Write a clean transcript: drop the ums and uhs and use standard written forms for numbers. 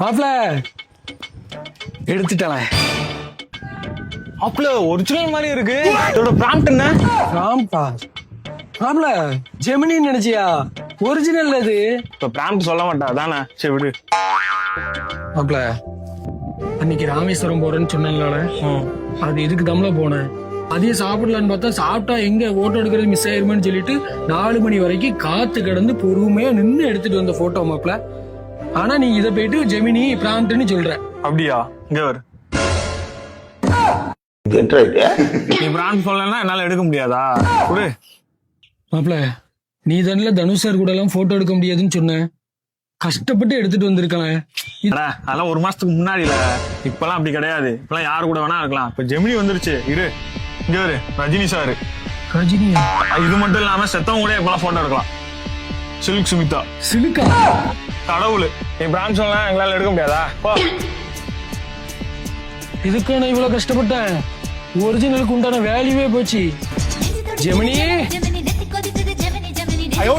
மாப்ள எடுத்துட்டல. மாப்ள ஒரிஜினல் மாதிரி இருக்கு. இதோட பிராம்ப்ட் என்ன? ராம்பா மாப்ள ஜெமினி நினைச்சியா? ஒரிஜினல் அது. இப்ப பிராம்ப்ட் சொல்ல மாட்டா அதானே? சரி விடு. மாப்ள அன்னைக்கு ராமேஸ்வரம் போறேன்னு சொன்னேன்ல, அது இதுக்கு தம்ல போனேன். அதையும் சாப்பிடலான்னு பார்த்தா சாப்பிட்டா எங்க போட்டோ எடுக்கிறது மிஸ் ஆயிருமேன்னு சொல்லிட்டு 4 மணி வரைக்கும் காத்து கிடந்து பொறுமையா நின்று எடுத்துட்டு வந்த போட்டோ மாப்ள. ஆனா நீ இதை போயிட்டு ஜெமினி பிராம்ப்ட்னு சொல்ற. அப்படியா? இங்க வரு. நீ பிராம்ப்ட் சொல்லலன்னா என்னால எடுக்க முடியாதா? விடு. மாப்ள நீ தானே தனுஷ் சார் கூட எல்லாம் போட்டோ எடுக்க முடியாதுன்னு சொன்ன. கஷ்டப்பட்டு எடுத்துட்டு வந்திருக்கலாம். அதெல்லாம் 1 மாசத்துக்கு முன்னாடில. இப்பெல்லாம் அப்படி கிடையாது. இப்பெல்லாம் யாரு கூட வேணா இருக்கலாம். இப்ப ஜெமினி வந்துருச்சு. இரு இங்க வரு. ரஜினி சார். ரஜினியா? இது மட்டும் இல்லாம செத்தவங்க கூட இப்பெல்லாம் போட்டோ எடுக்கலாம். சில்க் சுமிதா. சிலுக்கா? கடவுள். நீ பிராண்ட் சொல்லலாம் எங்களால எடுக்க முடியாதா? இதுக்கு நான் இவ்வளவு கஷ்டப்பட்டேன். ஒரிஜினலுக்கு உண்டான வேல்யூவே போச்சு. ஜெமினி ஐயோ